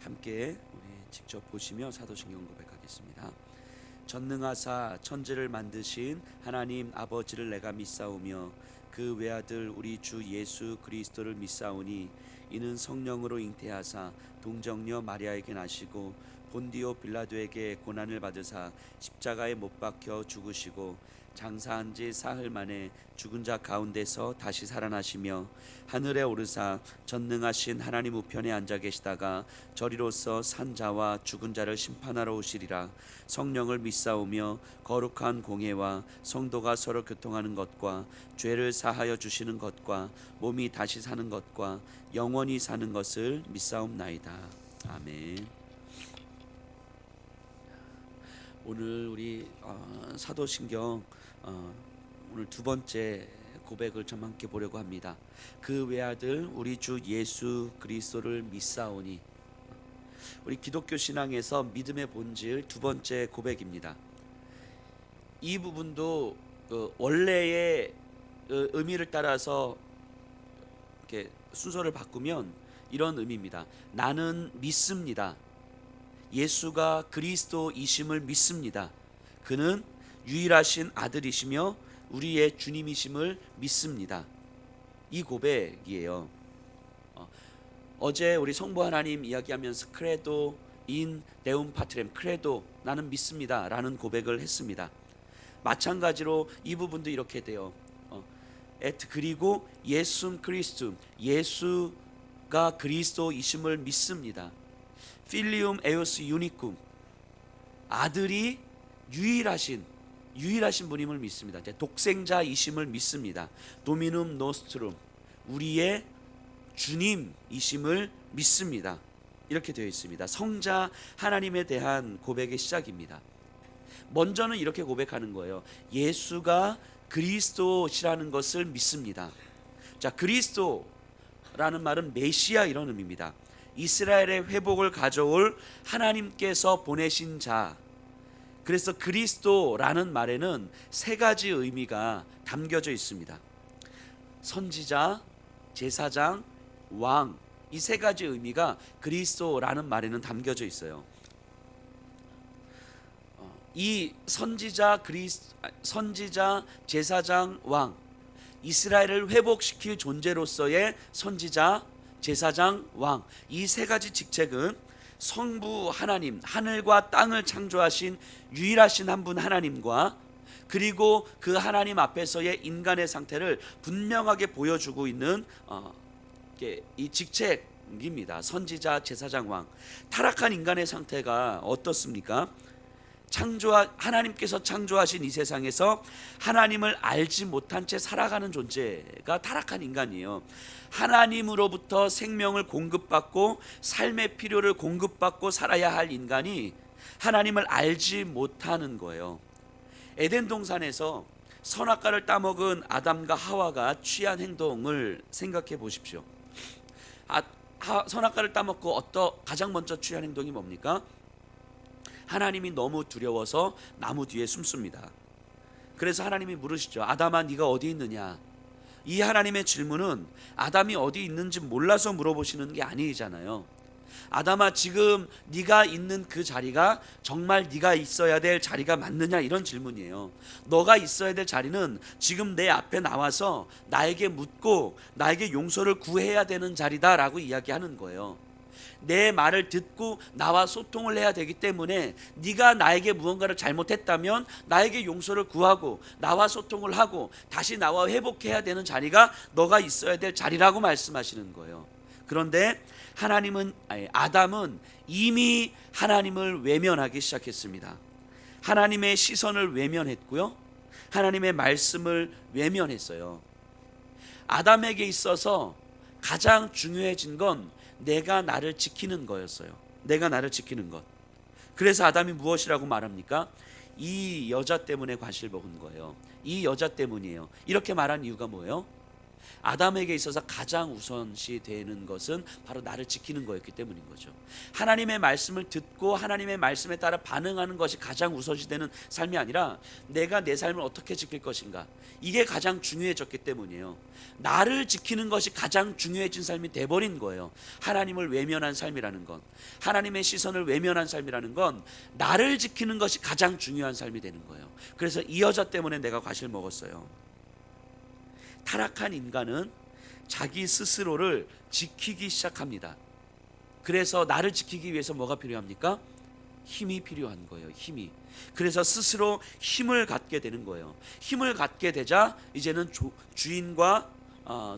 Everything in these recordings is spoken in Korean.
함께 우리 직접 보시며 사도신경 고백하겠습니다. 전능하사 천지를 만드신 하나님 아버지를 내가 믿사오며 그 외아들 우리 주 예수 그리스도를 믿사오니 이는 성령으로 잉태하사 동정녀 마리아에게 나시고 본디오 빌라도에게 고난을 받으사 십자가에 못 박혀 죽으시고 장사한 지 사흘 만에 죽은 자 가운데서 다시 살아나시며 하늘에 오르사 전능하신 하나님 우편에 앉아 계시다가 저리로서 산 자와 죽은 자를 심판하러 오시리라. 성령을 믿사오며 거룩한 공예와 성도가 서로 교통하는 것과 죄를 사하여 주시는 것과 몸이 다시 사는 것과 영원히 사는 것을 믿사옵나이다. 아멘. 오늘 우리 사도신경 오늘 두 번째 고백을 좀 함께 보려고 합니다. 그 외아들 우리 주 예수 그리스도를 믿사오니. 우리 기독교 신앙에서 믿음의 본질 두 번째 고백입니다. 이 부분도 원래의 의미를 따라서 이렇게 순서를 바꾸면 이런 의미입니다. 나는 믿습니다. 예수가 그리스도이심을 믿습니다. 그는 유일하신 아들이시며 우리의 주님이심을 믿습니다. 이 고백이에요. 어제 우리 성부 하나님 이야기하면서 크레도 인 데움 파트렘, 크레도 나는 믿습니다 라는 고백을 했습니다. 마찬가지로 이 부분도 이렇게 돼요. 그리고 예수 그리스도, 예수가 그리스도이심을 믿습니다. 필리움 에오스 유니쿰, 아들이 유일하신 분임을 믿습니다. 독생자이심을 믿습니다. 도미눔 노스트룸, 우리의 주님이심을 믿습니다. 이렇게 되어 있습니다. 성자 하나님에 대한 고백의 시작입니다. 먼저는 이렇게 고백하는 거예요. 예수가 그리스도시라는 것을 믿습니다. 자, 그리스도라는 말은 메시아 이런 의미입니다. 이스라엘의 회복을 가져올 하나님께서 보내신 자. 그래서 그리스도라는 말에는 세 가지 의미가 담겨져 있습니다. 선지자, 제사장, 왕, 이 세 가지 의미가 그리스도라는 말에는 담겨져 있어요. 이 선지자, 제사장, 왕, 이스라엘을 회복시킬 존재로서의 선지자, 제사장, 왕, 이 세 가지 직책은 성부 하나님, 하늘과 땅을 창조하신 유일하신 한 분 하나님과 그리고 그 하나님 앞에서의 인간의 상태를 분명하게 보여주고 있는 이 직책입니다. 선지자, 제사장, 왕. 타락한 인간의 상태가 어떻습니까? 하나님께서 창조하신 이 세상에서 하나님을 알지 못한 채 살아가는 존재가 타락한 인간이에요. 하나님으로부터 생명을 공급받고 삶의 필요를 공급받고 살아야 할 인간이 하나님을 알지 못하는 거예요. 에덴 동산에서 선악과를 따먹은 아담과 하와가 취한 행동을 생각해 보십시오. 선악과를 따먹고 가장 먼저 취한 행동이 뭡니까? 하나님이 너무 두려워서 나무 뒤에 숨습니다. 그래서 하나님이 물으시죠. 아담아, 네가 어디 있느냐? 이 하나님의 질문은 아담이 어디 있는지 몰라서 물어보시는 게 아니잖아요. 아담아, 지금 네가 있는 그 자리가 정말 네가 있어야 될 자리가 맞느냐, 이런 질문이에요. 너가 있어야 될 자리는 지금 내 앞에 나와서 나에게 묻고 나에게 용서를 구해야 되는 자리다라고 이야기하는 거예요. 내 말을 듣고 나와 소통을 해야 되기 때문에 네가 나에게 무언가를 잘못했다면 나에게 용서를 구하고 나와 소통을 하고 다시 나와 회복해야 되는 자리가 너가 있어야 될 자리라고 말씀하시는 거예요. 그런데 아담은 이미 하나님을 외면하기 시작했습니다. 하나님의 시선을 외면했고요, 하나님의 말씀을 외면했어요. 아담에게 있어서 가장 중요해진 건 내가 나를 지키는 거였어요. 내가 나를 지키는 것. 그래서 아담이 무엇이라고 말합니까? 이 여자 때문에 과실을 먹은 거예요. 이 여자 때문이에요. 이렇게 말한 이유가 뭐예요? 아담에게 있어서 가장 우선시 되는 것은 바로 나를 지키는 거였기 때문인 거죠. 하나님의 말씀을 듣고 하나님의 말씀에 따라 반응하는 것이 가장 우선시 되는 삶이 아니라 내가 내 삶을 어떻게 지킬 것인가, 이게 가장 중요해졌기 때문이에요. 나를 지키는 것이 가장 중요해진 삶이 돼버린 거예요. 하나님을 외면한 삶이라는 건, 하나님의 시선을 외면한 삶이라는 건 나를 지키는 것이 가장 중요한 삶이 되는 거예요. 그래서 이 여자 때문에 내가 과실 먹었어요. 타락한 인간은 자기 스스로를 지키기 시작합니다. 그래서 나를 지키기 위해서 뭐가 필요합니까? 힘이 필요한 거예요. 힘이. 그래서 스스로 힘을 갖게 되는 거예요. 힘을 갖게 되자 이제는 주인과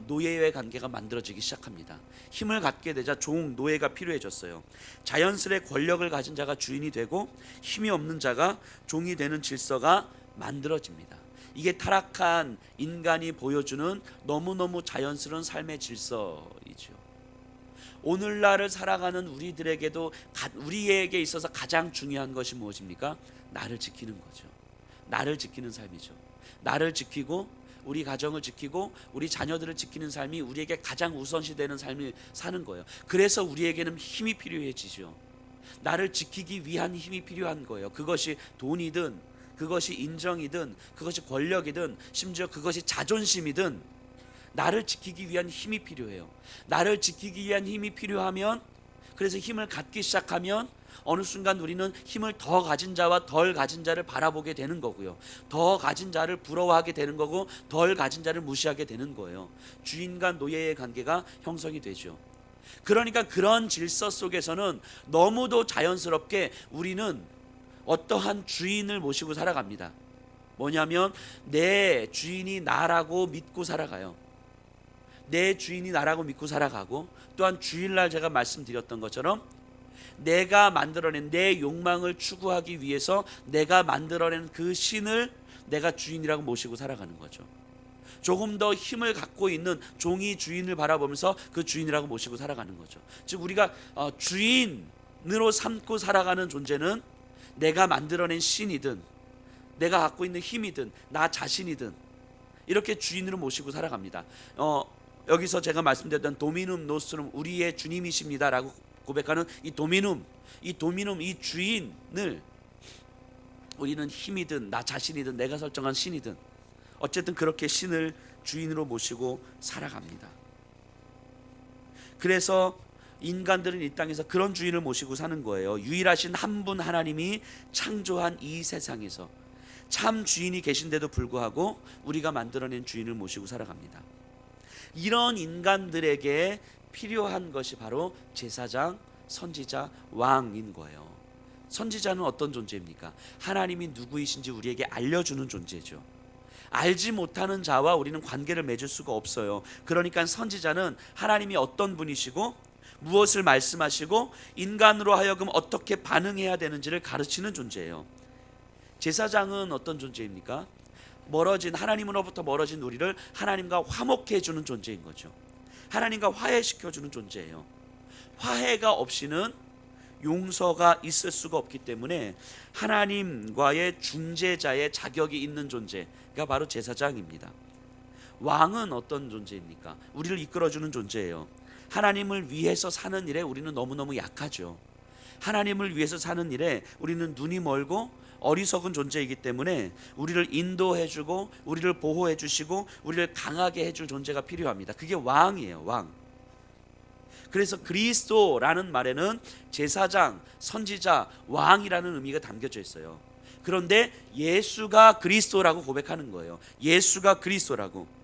노예의 관계가 만들어지기 시작합니다. 힘을 갖게 되자 종, 노예가 필요해졌어요. 자연스레 권력을 가진 자가 주인이 되고 힘이 없는 자가 종이 되는 질서가 만들어집니다. 이게 타락한 인간이 보여주는 너무너무 자연스러운 삶의 질서이죠. 오늘날을 살아가는 우리들에게도 우리에게 있어서 가장 중요한 것이 무엇입니까? 나를 지키는 거죠. 나를 지키는 삶이죠. 나를 지키고 우리 가정을 지키고 우리 자녀들을 지키는 삶이 우리에게 가장 우선시 되는 삶을 사는 거예요. 그래서 우리에게는 힘이 필요해지죠. 나를 지키기 위한 힘이 필요한 거예요. 그것이 돈이든 그것이 인정이든 그것이 권력이든 심지어 그것이 자존심이든 나를 지키기 위한 힘이 필요해요. 나를 지키기 위한 힘이 필요하면, 그래서 힘을 갖기 시작하면 어느 순간 우리는 힘을 더 가진 자와 덜 가진 자를 바라보게 되는 거고요. 더 가진 자를 부러워하게 되는 거고 덜 가진 자를 무시하게 되는 거예요. 주인과 노예의 관계가 형성이 되죠. 그러니까 그런 질서 속에서는 너무도 자연스럽게 우리는 어떠한 주인을 모시고 살아갑니다. 뭐냐면 내 주인이 나라고 믿고 살아가요. 내 주인이 나라고 믿고 살아가고, 또한 주일날 제가 말씀드렸던 것처럼 내가 만들어낸 내 욕망을 추구하기 위해서 내가 만들어낸 그 신을 내가 주인이라고 모시고 살아가는 거죠. 조금 더 힘을 갖고 있는 종이 주인을 바라보면서 그 주인이라고 모시고 살아가는 거죠. 즉 우리가 주인으로 삼고 살아가는 존재는 내가 만들어낸 신이든 내가 갖고 있는 힘이든 나 자신이든 이렇게 주인으로 모시고 살아갑니다. 여기서 제가 말씀드렸던 도미눔 노스트룸, 우리의 주님이십니다라고 고백하는 이 도미눔, 이 주인을 우리는 힘이든 나 자신이든 내가 설정한 신이든 어쨌든 그렇게 신을 주인으로 모시고 살아갑니다. 그래서 인간들은 이 땅에서 그런 주인을 모시고 사는 거예요. 유일하신 한 분 하나님이 창조한 이 세상에서 참 주인이 계신데도 불구하고 우리가 만들어낸 주인을 모시고 살아갑니다. 이런 인간들에게 필요한 것이 바로 제사장, 선지자, 왕인 거예요. 선지자는 어떤 존재입니까? 하나님이 누구이신지 우리에게 알려주는 존재죠. 알지 못하는 자와 우리는 관계를 맺을 수가 없어요. 그러니까 선지자는 하나님이 어떤 분이시고 무엇을 말씀하시고 인간으로 하여금 어떻게 반응해야 되는지를 가르치는 존재예요. 제사장은 어떤 존재입니까? 하나님으로부터 멀어진 우리를 하나님과 화목해 주는 존재인 거죠. 하나님과 화해시켜 주는 존재예요. 화해가 없이는 용서가 있을 수가 없기 때문에 하나님과의 중재자의 자격이 있는 존재가 바로 제사장입니다. 왕은 어떤 존재입니까? 우리를 이끌어주는 존재예요. 하나님을 위해서 사는 일에 우리는 너무너무 약하죠. 하나님을 위해서 사는 일에 우리는 눈이 멀고 어리석은 존재이기 때문에 우리를 인도해주고 우리를 보호해주시고 우리를 강하게 해줄 존재가 필요합니다. 그게 왕이에요. 왕. 그래서 그리스도라는 말에는 제사장, 선지자, 왕이라는 의미가 담겨져 있어요. 그런데 예수가 그리스도라고 고백하는 거예요. 예수가 그리스도라고.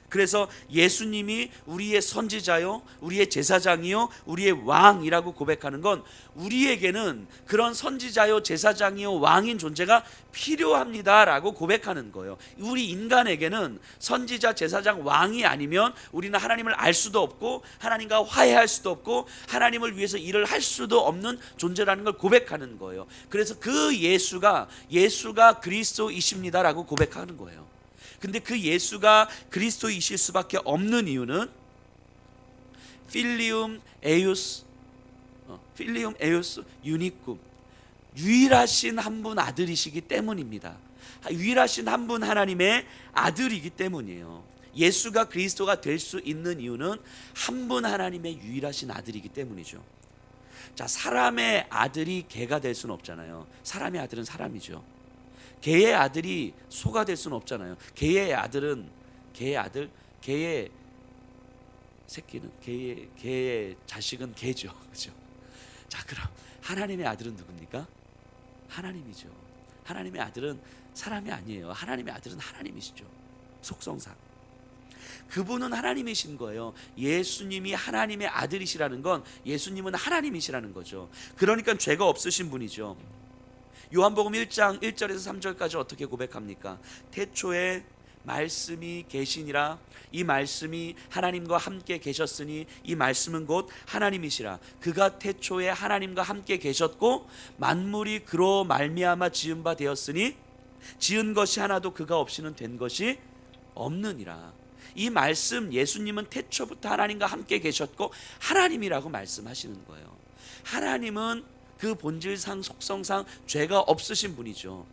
그래서 예수님이 우리의 선지자요, 우리의 제사장이요, 우리의 왕이라고 고백하는 건 우리에게는 그런 선지자요, 제사장이요, 왕인 존재가 필요합니다라고 고백하는 거예요. 우리 인간에게는 선지자, 제사장, 왕이 아니면 우리는 하나님을 알 수도 없고 하나님과 화해할 수도 없고 하나님을 위해서 일을 할 수도 없는 존재라는 걸 고백하는 거예요. 그래서 그 예수가 그리스도이십니다라고 고백하는 거예요. 근데 그 예수가 그리스도이실 수밖에 없는 이유는 필리움 에우스 유니쿰, 유일하신 한 분 아들이시기 때문입니다. 유일하신 한 분 하나님의 아들이기 때문이에요. 예수가 그리스도가 될 수 있는 이유는 한 분 하나님의 유일하신 아들이기 때문이죠. 자, 사람의 아들이 개가 될 수는 없잖아요. 사람의 아들은 사람이죠. 개의 아들이 소가 될 수는 없잖아요. 개의 새끼는 개의 자식은 개죠. 그죠? 자, 그럼 하나님의 아들은 누굽니까? 하나님이죠. 하나님의 아들은 사람이 아니에요. 하나님의 아들은 하나님이시죠. 속성상 그분은 하나님이신 거예요. 예수님이 하나님의 아들이시라는 건 예수님은 하나님이시라는 거죠. 그러니까 죄가 없으신 분이죠. 요한복음 1장 1절에서 3절까지 어떻게 고백합니까? 태초에 말씀이 계시니라. 이 말씀이 하나님과 함께 계셨으니 이 말씀은 곧 하나님이시라. 그가 태초에 하나님과 함께 계셨고 만물이 그로 말미암아 지은 바 되었으니 지은 것이 하나도 그가 없이는 된 것이 없느니라. 이 말씀, 예수님은 태초부터 하나님과 함께 계셨고 하나님이라고 말씀하시는 거예요. 하나님은 그 본질상 속성상 죄가 없으신 분이죠.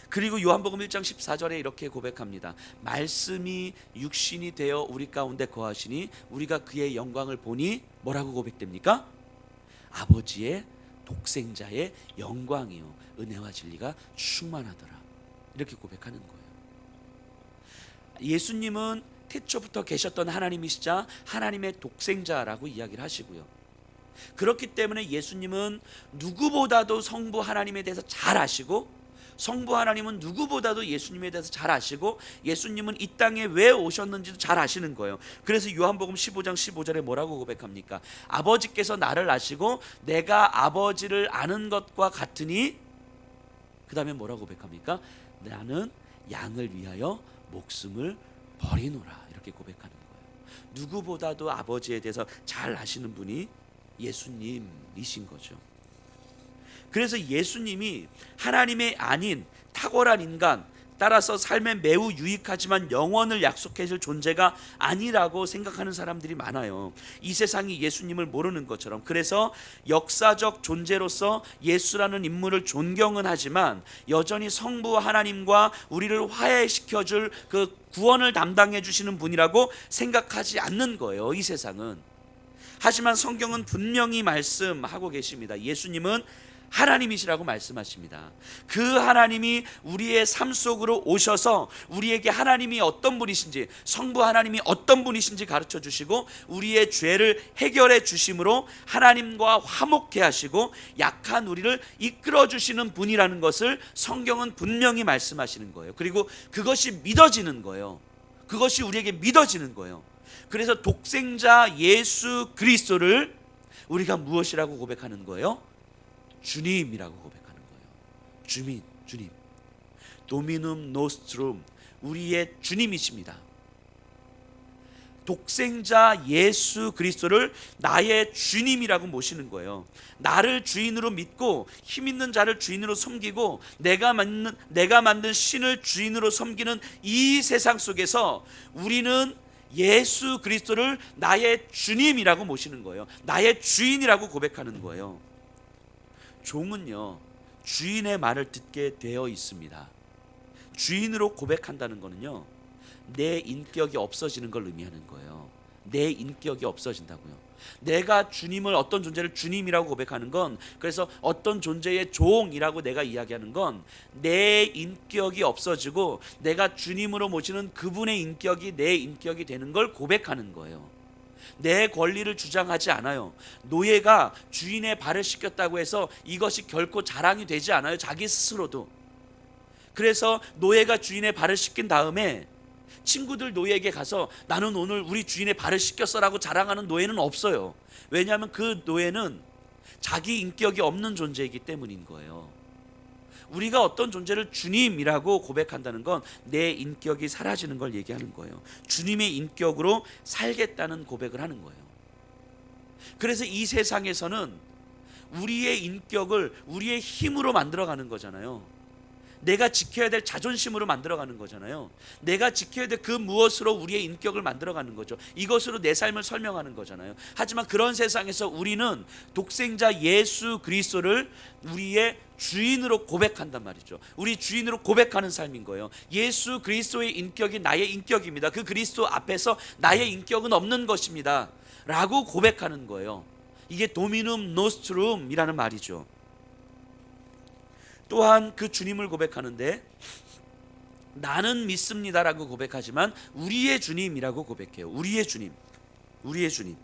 그리고 요한복음 1장 14절에 이렇게 고백합니다. 말씀이 육신이 되어 우리 가운데 거하시니 우리가 그의 영광을 보니 뭐라고 고백됩니까? 아버지의 독생자의 영광이요 은혜와 진리가 충만하더라. 이렇게 고백하는 거예요. 예수님은 태초부터 계셨던 하나님이시자 하나님의 독생자라고 이야기를 하시고요. 그렇기 때문에 예수님은 누구보다도 성부 하나님에 대해서 잘 아시고, 성부 하나님은 누구보다도 예수님에 대해서 잘 아시고, 예수님은 이 땅에 왜 오셨는지도 잘 아시는 거예요. 그래서 요한복음 15장 15절에 뭐라고 고백합니까? 아버지께서 나를 아시고 내가 아버지를 아는 것과 같으니, 그 다음에 뭐라고 고백합니까? 나는 양을 위하여 목숨을 버리노라. 이렇게 고백하는 거예요. 누구보다도 아버지에 대해서 잘 아시는 분이 예수님이신 거죠. 그래서 예수님이 하나님의 아닌 탁월한 인간, 따라서 삶에 매우 유익하지만 영원을 약속해 줄 존재가 아니라고 생각하는 사람들이 많아요. 이 세상이 예수님을 모르는 것처럼. 그래서 역사적 존재로서 예수라는 인물을 존경은 하지만 여전히 성부 하나님과 우리를 화해시켜 줄 그 구원을 담당해 주시는 분이라고 생각하지 않는 거예요, 이 세상은. 하지만 성경은 분명히 말씀하고 계십니다. 예수님은 하나님이시라고 말씀하십니다. 그 하나님이 우리의 삶 속으로 오셔서 우리에게 하나님이 어떤 분이신지, 성부 하나님이 어떤 분이신지 가르쳐 주시고 우리의 죄를 해결해 주심으로 하나님과 화목케 하시고 약한 우리를 이끌어 주시는 분이라는 것을 성경은 분명히 말씀하시는 거예요. 그리고 그것이 믿어지는 거예요. 그것이 우리에게 믿어지는 거예요. 그래서 독생자 예수 그리스도를 우리가 무엇이라고 고백하는 거예요? 주님이라고 고백하는 거예요. 주님. 도미눔 노스트룸, 우리의 주님이십니다. 독생자 예수 그리스도를 나의 주님이라고 모시는 거예요. 나를 주인으로 믿고 힘 있는 자를 주인으로 섬기고 내가 만든 신을 주인으로 섬기는 이 세상 속에서 우리는 예수 그리스도를 나의 주님이라고 모시는 거예요. 나의 주인이라고 고백하는 거예요. 종은요, 주인의 말을 듣게 되어 있습니다. 주인으로 고백한다는 거는요, 내 인격이 없어지는 걸 의미하는 거예요. 내 인격이 없어진다고요. 내가 주님을, 어떤 존재를 주님이라고 고백하는 건, 그래서 어떤 존재의 종이라고 내가 이야기하는 건 내 인격이 없어지고 내가 주님으로 모시는 그분의 인격이 내 인격이 되는 걸 고백하는 거예요. 내 권리를 주장하지 않아요. 노예가 주인의 발을 씻겼다고 해서 이것이 결코 자랑이 되지 않아요, 자기 스스로도. 그래서 노예가 주인의 발을 씻긴 다음에 친구들 노예에게 가서 나는 오늘 우리 주인의 발을 씻겼어라고 자랑하는 노예는 없어요. 왜냐하면 그 노예는 자기 인격이 없는 존재이기 때문인 거예요. 우리가 어떤 존재를 주님이라고 고백한다는 건 내 인격이 사라지는 걸 얘기하는 거예요. 주님의 인격으로 살겠다는 고백을 하는 거예요. 그래서 이 세상에서는 우리의 인격을 우리의 힘으로 만들어가는 거잖아요. 내가 지켜야 될 자존심으로 만들어가는 거잖아요. 내가 지켜야 될 그 무엇으로 우리의 인격을 만들어가는 거죠. 이것으로 내 삶을 설명하는 거잖아요. 하지만 그런 세상에서 우리는 독생자 예수 그리스도를 우리의 주인으로 고백한단 말이죠. 우리 주인으로 고백하는 삶인 거예요. 예수 그리스도의 인격이 나의 인격입니다. 그 그리스도 앞에서 나의 인격은 없는 것입니다 라고 고백하는 거예요. 이게 도미눔 노스트룸이라는 말이죠. 또한 그 주님을 고백하는데 나는 믿습니다라고 고백하지만 우리의 주님이라고 고백해요. 우리의 주님, 우리의 주님.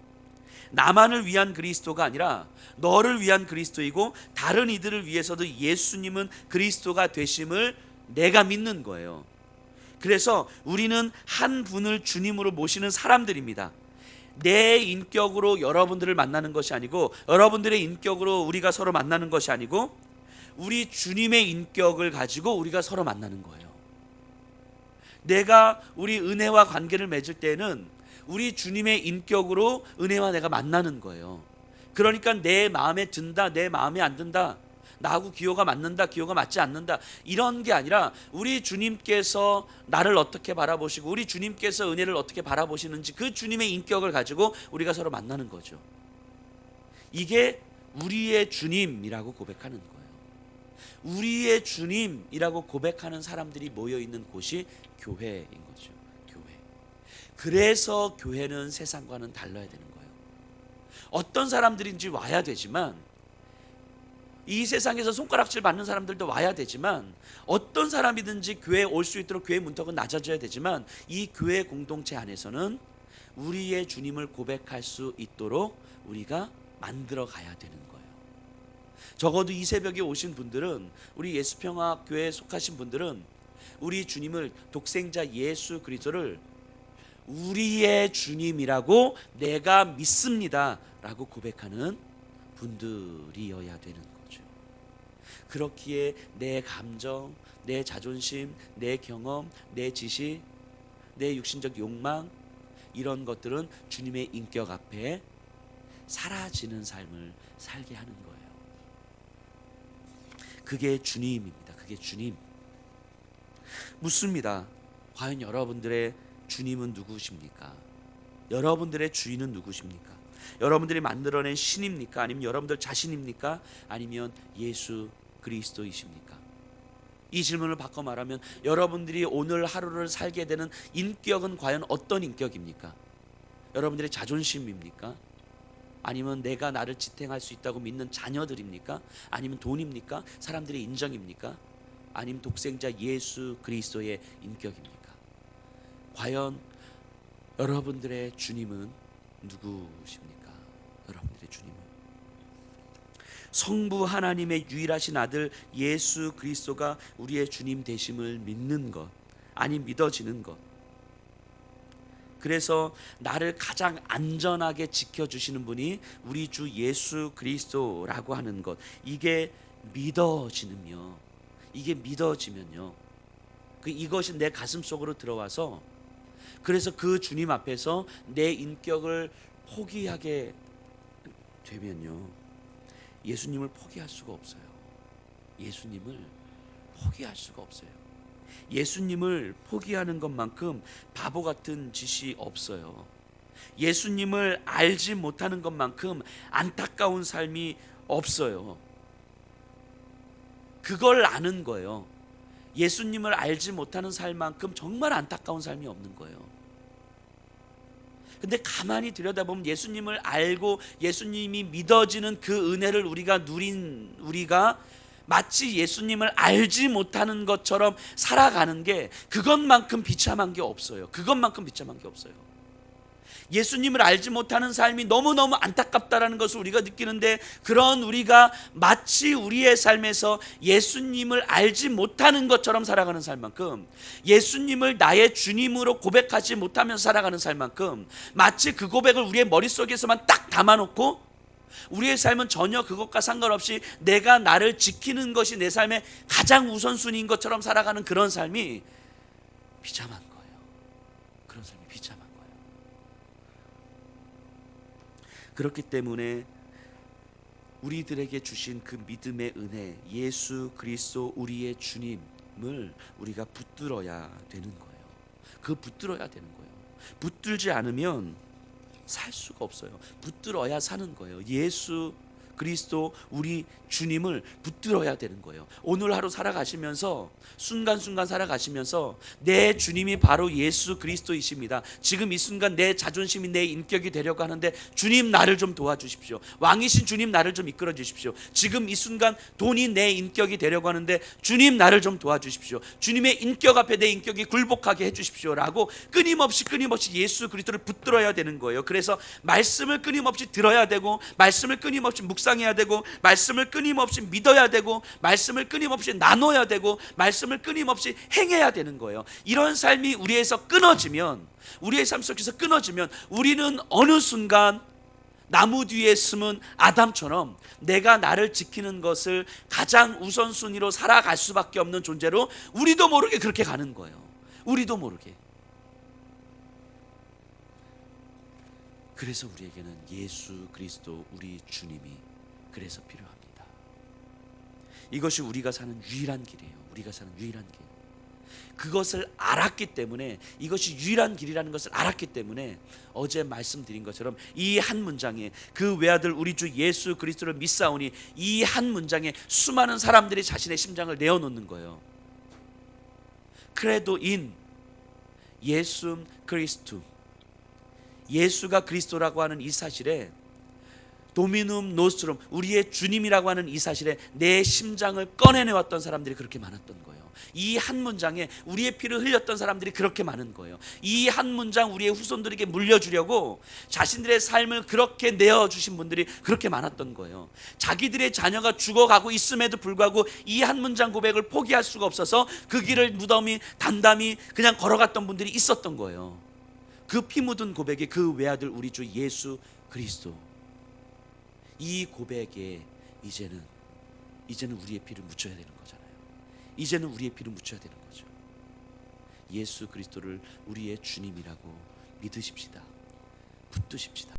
나만을 위한 그리스도가 아니라 너를 위한 그리스도이고 다른 이들을 위해서도 예수님은 그리스도가 되심을 내가 믿는 거예요. 그래서 우리는 한 분을 주님으로 모시는 사람들입니다. 내 인격으로 여러분들을 만나는 것이 아니고 여러분들의 인격으로 우리가 서로 만나는 것이 아니고 우리 주님의 인격을 가지고 우리가 서로 만나는 거예요. 내가 우리 은혜와 관계를 맺을 때는 우리 주님의 인격으로 은혜와 내가 만나는 거예요. 그러니까 내 마음에 든다, 내 마음에 안 든다, 나하고 기호가 맞는다, 기호가 맞지 않는다, 이런 게 아니라 우리 주님께서 나를 어떻게 바라보시고 우리 주님께서 은혜를 어떻게 바라보시는지 그 주님의 인격을 가지고 우리가 서로 만나는 거죠. 이게 우리의 주님이라고 고백하는 거예요. 우리의 주님이라고 고백하는 사람들이 모여있는 곳이 교회인 거죠. 교회. 그래서 교회는 세상과는 달라야 되는 거예요. 어떤 사람들인지 와야 되지만, 이 세상에서 손가락질 받는 사람들도 와야 되지만, 어떤 사람이든지 교회에 올 수 있도록 교회 문턱은 낮아져야 되지만, 이 교회 공동체 안에서는 우리의 주님을 고백할 수 있도록 우리가 만들어 가야 되는 거예요. 적어도 이 새벽에 오신 분들은, 우리 예수평화교회에 속하신 분들은 우리 주님을, 독생자 예수 그리스도를 우리의 주님이라고 내가 믿습니다 라고 고백하는 분들이어야 되는 거죠. 그렇기에 내 감정, 내 자존심, 내 경험, 내 지식, 내 육신적 욕망, 이런 것들은 주님의 인격 앞에 사라지는 삶을 살게 하는 거예요. 그게 주님입니다. 그게 주님. 묻습니다. 과연 여러분들의 주님은 누구십니까? 여러분들의 주인은 누구십니까? 여러분들이 만들어낸 신입니까? 아니면 여러분들 자신입니까? 아니면 예수 그리스도이십니까? 이 질문을 바꿔 말하면 여러분들이 오늘 하루를 살게 되는 인격은 과연 어떤 인격입니까? 여러분들의 자존심입니까? 아니면 내가 나를 지탱할 수 있다고 믿는 자녀들입니까? 아니면 돈입니까? 사람들의 인정입니까? 아니면 독생자 예수 그리스도의 인격입니까? 과연 여러분들의 주님은 누구십니까? 여러분들의 주님은 성부 하나님의 유일하신 아들 예수 그리스도가 우리의 주님 되심을 믿는 것, 아니 믿어지는 것. 그래서 나를 가장 안전하게 지켜주시는 분이 우리 주 예수 그리스도라고 하는 것, 이게 믿어지면요, 이것이 내 가슴 속으로 들어와서, 그래서 그 주님 앞에서 내 인격을 포기하게 되면요, 예수님을 포기할 수가 없어요. 예수님을 포기할 수가 없어요. 예수님을 포기하는 것만큼 바보 같은 짓이 없어요. 예수님을 알지 못하는 것만큼 안타까운 삶이 없어요. 그걸 아는 거예요. 예수님을 알지 못하는 삶만큼 정말 안타까운 삶이 없는 거예요. 근데 가만히 들여다보면 예수님을 알고 예수님이 믿어지는 그 은혜를 우리가 마치 예수님을 알지 못하는 것처럼 살아가는 게, 그것만큼 비참한 게 없어요. 그것만큼 비참한 게 없어요. 예수님을 알지 못하는 삶이 너무너무 안타깝다라는 것을 우리가 느끼는데, 그런 우리가 마치 우리의 삶에서 예수님을 알지 못하는 것처럼 살아가는 삶만큼, 예수님을 나의 주님으로 고백하지 못하면서 살아가는 삶만큼, 마치 그 고백을 우리의 머릿속에서만 딱 담아놓고 우리의 삶은 전혀 그것과 상관없이 내가 나를 지키는 것이 내 삶의 가장 우선순위인 것처럼 살아가는 그런 삶이 비참한 거예요. 그런 삶이 비참한 거예요. 그렇기 때문에 우리들에게 주신 그 믿음의 은혜, 예수 그리스도 우리의 주님, 우리가 붙들어야 되는 거예요. 붙들어야 되는 거예요. 붙들지 않으면 살 수가 없어요. 붙들어야 사는 거예요. 예수 그리스도 우리 주님을 붙들어야 되는 거예요. 오늘 하루 살아가시면서 순간순간 살아가시면서 내 주님이 바로 예수 그리스도이십니다. 지금 이 순간 내 자존심이 내 인격이 되려고 하는데 주님 나를 좀 도와주십시오. 왕이신 주님 나를 좀 이끌어 주십시오. 지금 이 순간 돈이 내 인격이 되려고 하는데 주님 나를 좀 도와주십시오. 주님의 인격 앞에 내 인격이 굴복하게 해주십시오 라고 끊임없이 예수 그리스도를 붙들어야 되는 거예요. 그래서 말씀을 끊임없이 들어야 되고, 말씀을 끊임없이 묵상해야 되고, 말씀을 끊임없이 믿어야 되고, 말씀을 끊임없이 나눠야 되고, 말씀을 끊임없이 행해야 되는 거예요. 이런 삶이 우리에서 끊어지면, 우리의 삶 속에서 끊어지면 우리는 어느 순간 나무 뒤에 숨은 아담처럼 내가 나를 지키는 것을 가장 우선순위로 살아갈 수밖에 없는 존재로 우리도 모르게 그렇게 가는 거예요. 우리도 모르게. 그래서 우리에게는 예수 그리스도 우리 주님이 그래서 필요합니다. 이것이 우리가 사는 유일한 길이에요. 우리가 사는 유일한 길. 그것을 알았기 때문에, 이것이 유일한 길이라는 것을 알았기 때문에 어제 말씀드린 것처럼 이 한 문장에, 그 외아들 우리 주 예수 그리스도를 믿사오니, 이 한 문장에 수많은 사람들이 자신의 심장을 내어놓는 거예요. 크레도 인 예수 그리스도, 예수가 그리스도라고 하는 이 사실에, 도미눔 노스트롬 우리의 주님이라고 하는 이 사실에 내 심장을 꺼내내왔던 사람들이 그렇게 많았던 거예요. 이 한 문장에 우리의 피를 흘렸던 사람들이 그렇게 많은 거예요. 이 한 문장 우리의 후손들에게 물려주려고 자신들의 삶을 그렇게 내어주신 분들이 그렇게 많았던 거예요. 자기들의 자녀가 죽어가고 있음에도 불구하고 이 한 문장 고백을 포기할 수가 없어서 그 길을 무덤이 단담히 그냥 걸어갔던 분들이 있었던 거예요. 그 피 묻은 고백이 그 외아들 우리 주 예수 그리스도, 이 고백에 이제는 우리의 피를 묻혀야 되는 거잖아요. 이제는 우리의 피를 묻혀야 되는 거죠. 예수 그리스도를 우리의 주님이라고 믿으십시다. 붙드십시다.